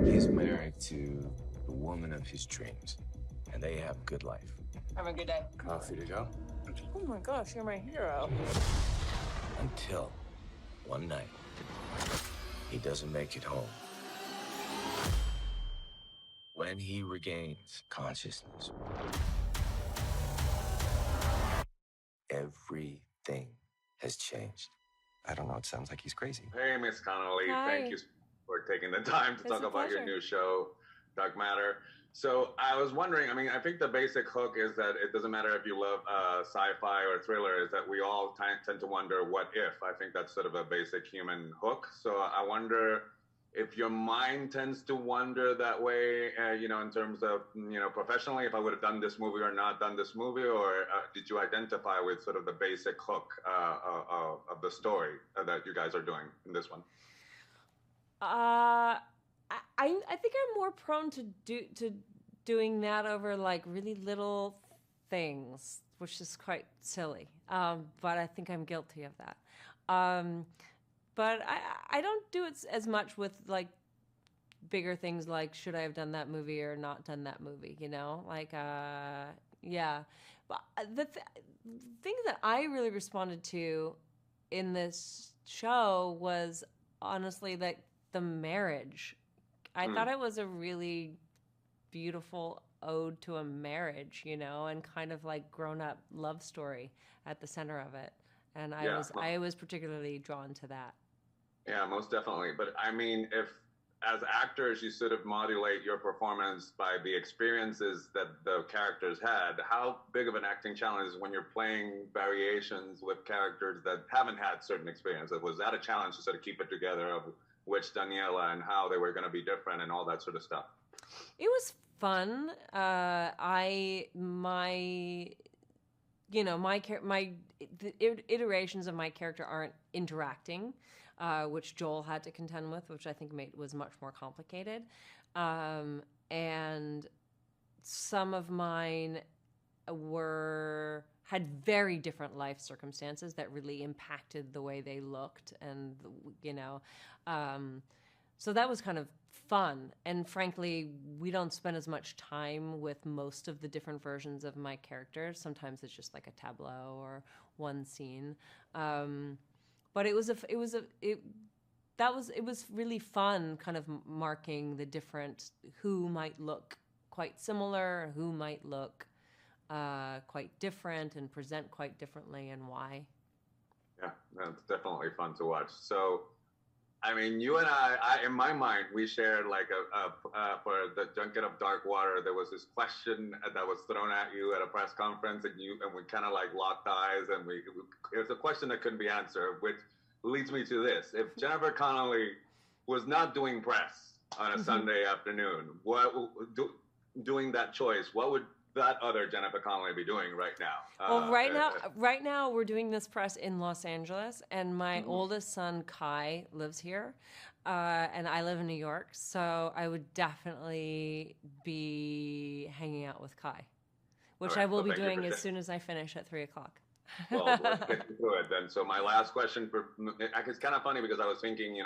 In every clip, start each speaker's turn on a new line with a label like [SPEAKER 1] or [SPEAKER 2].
[SPEAKER 1] He's married to the woman of his dreams, and they have a good life.
[SPEAKER 2] Have a good day.
[SPEAKER 1] Coffee to go?
[SPEAKER 2] Oh my gosh, you're my hero.
[SPEAKER 1] Until one night, he doesn't make it home. When he regains consciousness, everything has changed. I don't know, it sounds like he's crazy.
[SPEAKER 3] Hey, Miss Connelly.
[SPEAKER 2] Hi.
[SPEAKER 3] Thank you for taking the time to
[SPEAKER 2] It's
[SPEAKER 3] talk
[SPEAKER 2] a
[SPEAKER 3] about your
[SPEAKER 2] pleasure.
[SPEAKER 3] new show, Dark Matter. So I was wondering, I mean, I think the basic hook is that it doesn't matter if you love sci-fi or thriller, is that we all tend to wonder, what if? I think that's sort of a basic human hook. So I wonder if your mind tends to wonder that way, in terms of, professionally, if I would have done this movie or not done this movie, or did you identify with sort of the basic hook of the story that you guys are doing in this one?
[SPEAKER 2] I think I'm more prone to doing that over like really little things, which is quite silly. But I think I'm guilty of that. But I don't do it as much with like bigger things like should I have done that movie or not done that movie, yeah. But the thing that I really responded to in this show was honestly like the marriage. I thought it was a really beautiful ode to a marriage, and kind of like grown up love story at the center of it. And I was particularly drawn to that.
[SPEAKER 3] Yeah, most definitely. But I mean, if as actors you sort of modulate your performance by the experiences that the characters had, how big of an acting challenge is when you're playing variations with characters that haven't had certain experiences? Was that a challenge to sort of keep it together of which Daniela and how they were going to be different and all that sort of stuff?
[SPEAKER 2] It was fun. The iterations of my character aren't interacting, which Joel had to contend with, which I think was much more complicated. And some of mine had very different life circumstances that really impacted the way they looked, and so that was kind of fun. And frankly, we don't spend as much time with most of the different versions of my characters. Sometimes it's just like a tableau or one scene. But it was really fun, kind of marking the different who might look quite similar, who might look quite different and present quite differently, and why.
[SPEAKER 3] Yeah, that's definitely fun to watch. So, I mean, you and I in my mind, we shared like for the Junket of Dark Water, there was this question that was thrown at you at a press conference, and we kind of like locked eyes, and it was a question that couldn't be answered, which leads me to this: if Jennifer Connelly was not doing press on a Sunday afternoon, doing that choice, what would that other Jennifer Connelly be doing right now?
[SPEAKER 2] Well, right now we're doing this press in Los Angeles, and my oldest son Kai lives here, and I live in New York. So I would definitely be hanging out with Kai, which I will be doing as soon as I finish at 3:00.
[SPEAKER 3] Well, let's get into it then. So my last question, it's kind of funny because I was thinking,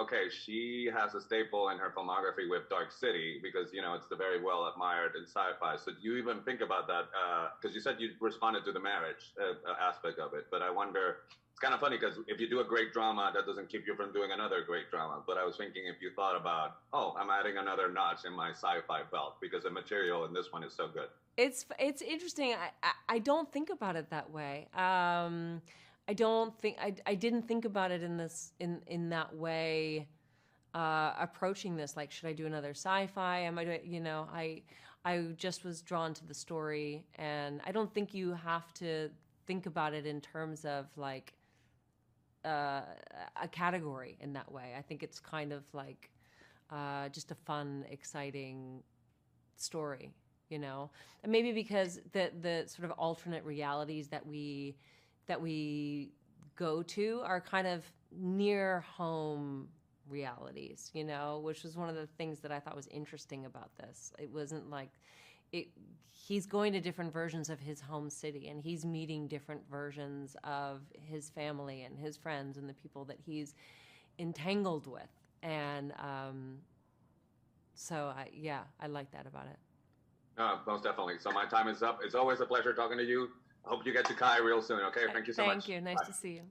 [SPEAKER 3] okay, she has a staple in her filmography with Dark City because, it's the very well admired in sci-fi. So do you even think about that? Because you said you responded to the marriage aspect of it. But I wonder, it's kind of funny because if you do a great drama, that doesn't keep you from doing another great drama. But I was thinking if you thought about, I'm adding another notch in my sci-fi belt because the material in this one is so good.
[SPEAKER 2] It's interesting. I don't think about it that way. I didn't think about it in that way. Approaching this, like, should I do another sci-fi? Am I doing? I just was drawn to the story, and I don't think you have to think about it in terms of like a category in that way. I think it's kind of like just a fun, exciting story. And maybe because the sort of alternate realities that we go to are kind of near home realities, which was one of the things that I thought was interesting about this. It wasn't like he's going to different versions of his home city, and he's meeting different versions of his family and his friends and the people that he's entangled with. And So I like that about it.
[SPEAKER 3] Most definitely. So my time is up. It's always a pleasure talking to you. I hope you get to Kai real soon. Okay. Thank you so much.
[SPEAKER 2] Thank you. Nice
[SPEAKER 3] Bye.
[SPEAKER 2] to see you.